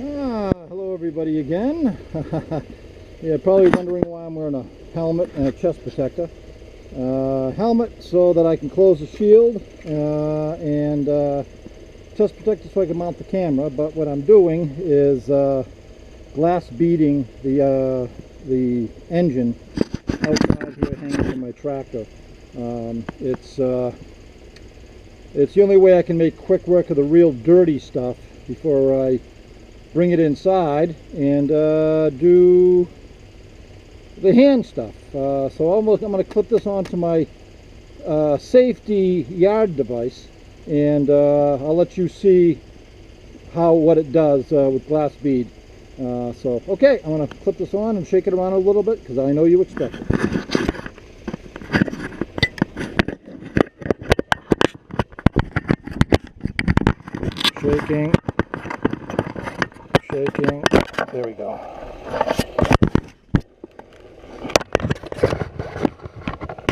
Hello everybody again. Yeah, probably wondering why I'm wearing a helmet and a chest protector. Helmet so that I can close the shield, and chest protector so I can mount the camera. But what I'm doing is glass beading the engine outside here hanging from my tractor. It's the only way I can make quick work of the real dirty stuff before I bring it inside and do the hand stuff. So I'm going to clip this onto my safety yard device, and I'll let you see what it does with glass bead. So okay, I'm going to clip this on and shake it around a little bit because I know you expect it. Shaking, there we go.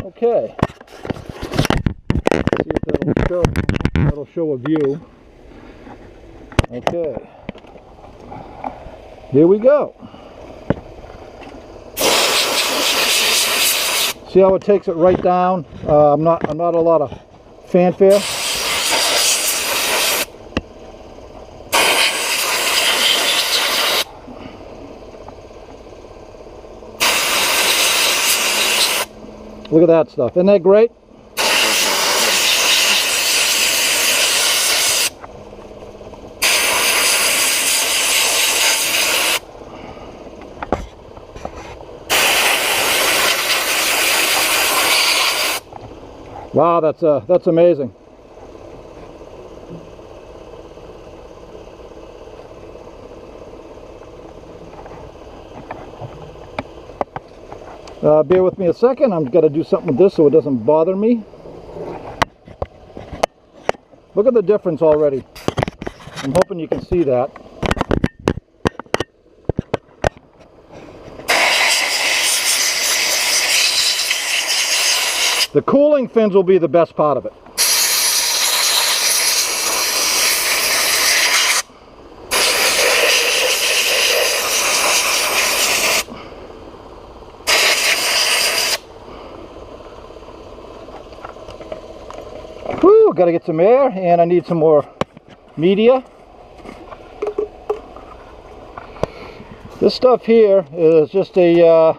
Okay, see if that'll show a view. Okay, here we go. See how it takes it right down? I'm not a lot of fanfare. Look at that stuff. Isn't that great? Wow, that's amazing. Bear with me a second. I'm going to do something with this so it doesn't bother me. Look at the difference already. I'm hoping you can see that. The cooling fins will be the best part of it. Whew, got to get some air, and I need some more media. This stuff here is just a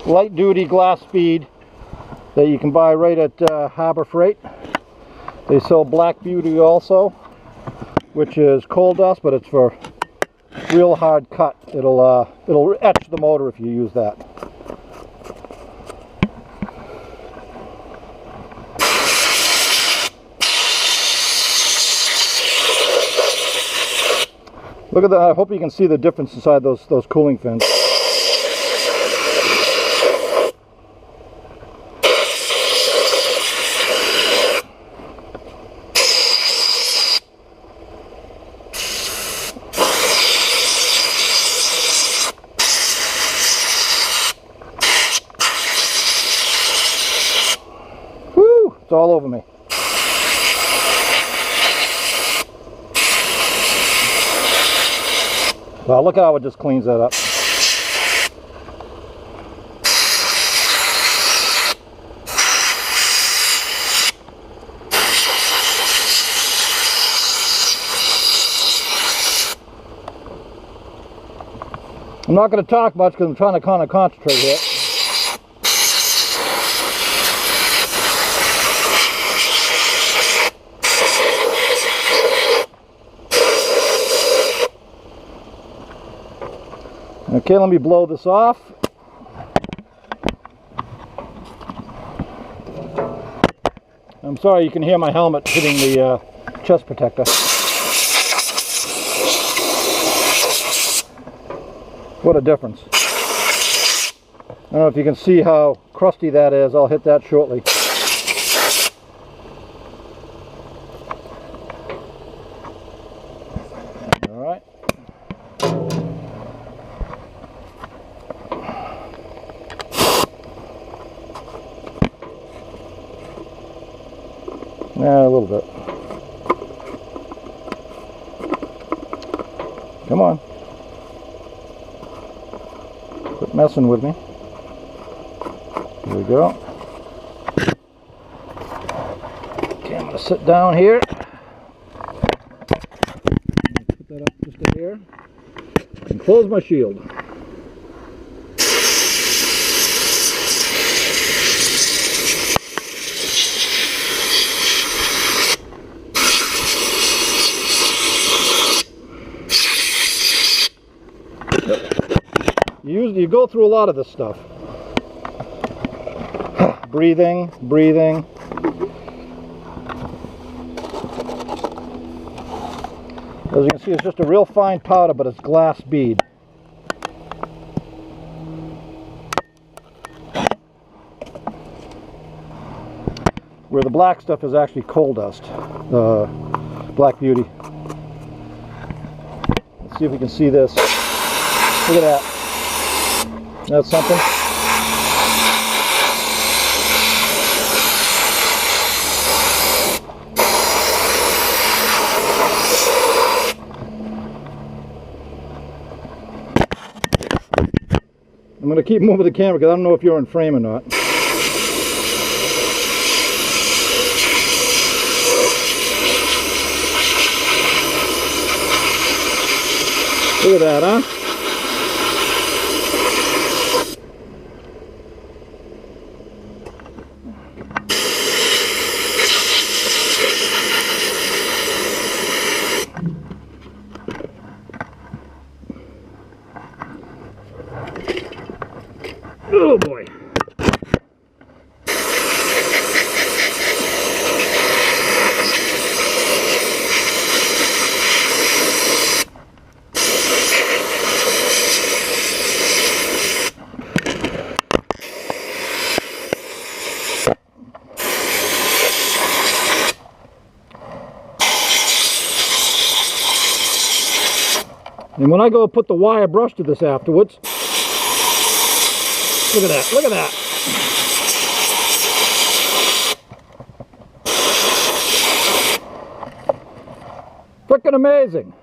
light duty glass bead that you can buy right at Harbour Freight. They sell Black Beauty also, which is coal dust, but it's for real hard cut. It'll etch the motor if you use that. Look at that. I hope you can see the difference inside those cooling fins. Woo! It's all over me. Well, look how it just cleans that up. I'm not going to talk much because I'm trying to kind of concentrate here. Okay, let me blow this off. I'm sorry you can hear my helmet hitting the chest protector. What a difference. I don't know if you can see how crusty that is. I'll hit that shortly. All right. Yeah, a little bit. Come on. messing with me. Here we go. Okay, I'm going to sit down here. Put that up just a hair. And close my shield. You go through a lot of this stuff. Breathing. As you can see, it's just a real fine powder, but it's glass bead. Where the black stuff is actually coal dust. Black beauty. Let's see if we can see this. Look at that. That's something. I'm going to keep moving the camera because I don't know if you're in frame or not. Look at that, huh? Oh boy. And when I go put the wire brush to this afterwards, look at that, look at that. Frickin' amazing.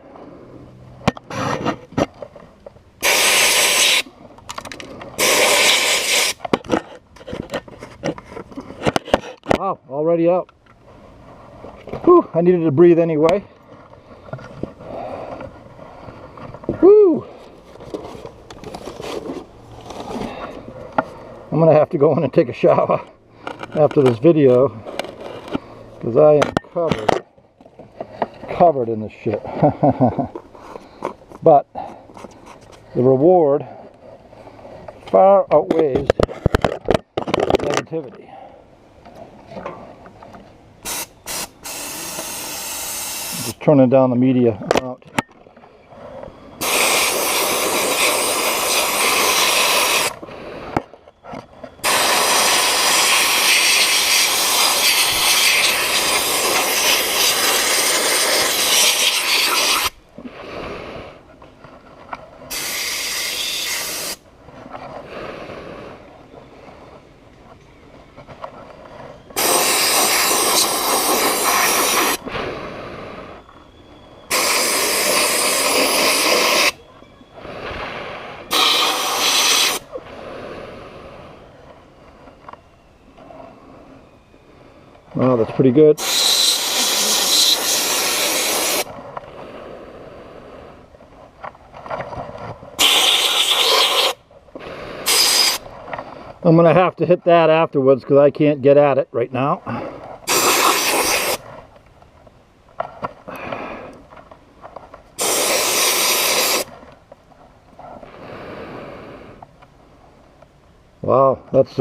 Wow, already out. Whew, I needed to breathe anyway. Woo! I'm going to have to go in and take a shower after this video because I am covered in this shit. But the reward far outweighs the negativity. I'm just turning down the media amount. Wow, that's pretty good. I'm going to have to hit that afterwards because I can't get at it right now. Wow, that's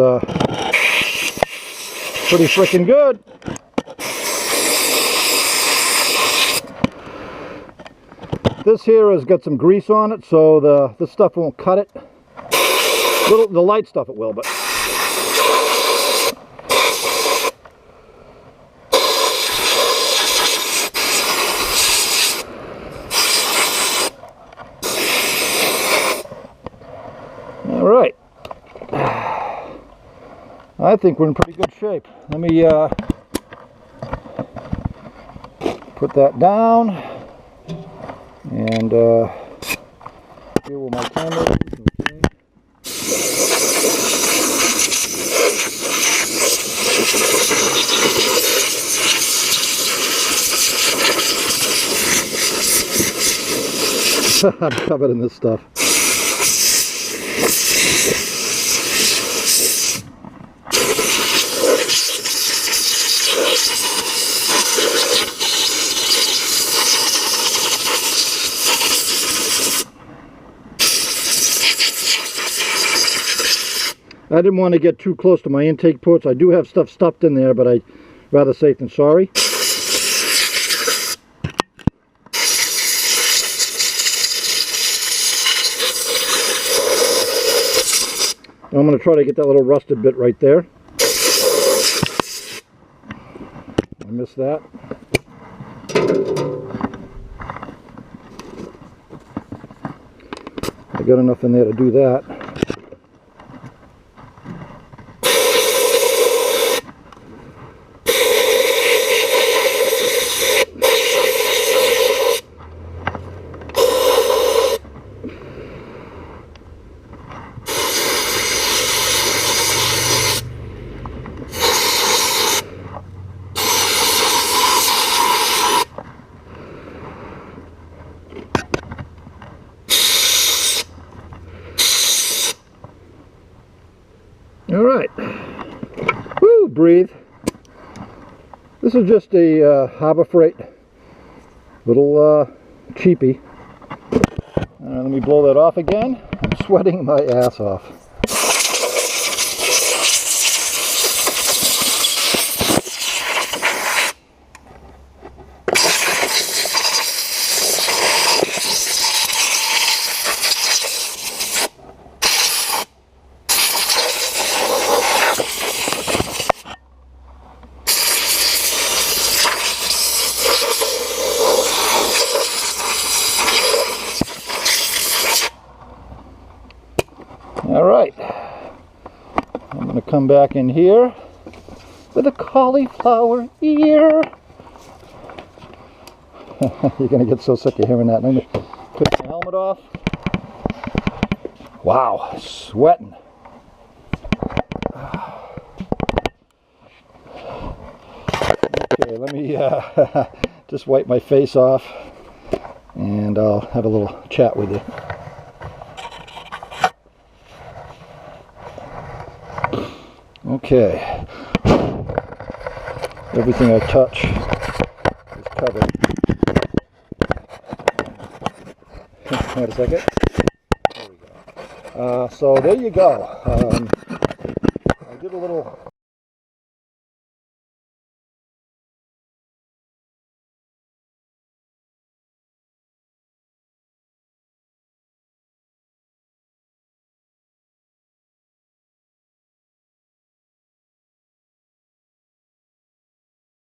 pretty freaking good. This here has got some grease on it, so this stuff won't cut it. The light stuff it will, but all right. I think we're in pretty good shape. Let me put that down, and here will my camera. Okay. I'm covered in this stuff. I didn't want to get too close to my intake ports. I do have stuff stuffed in there, but I'd rather safe than sorry. I'm going to try to get that little rusted bit right there. I missed that. I got enough in there to do that. Alright, woo, breathe. This is just a Harbour Freight little cheapie. Let me blow that off again. I'm sweating my ass off. Alright, I'm going to come back in here with a cauliflower ear. You're going to get so sick of hearing that. Let me put the helmet off. Wow, sweating. Okay, let me just wipe my face off and I'll have a little chat with you. Okay, everything I touch is covered. Wait a second. There we go. So there you go. I did a little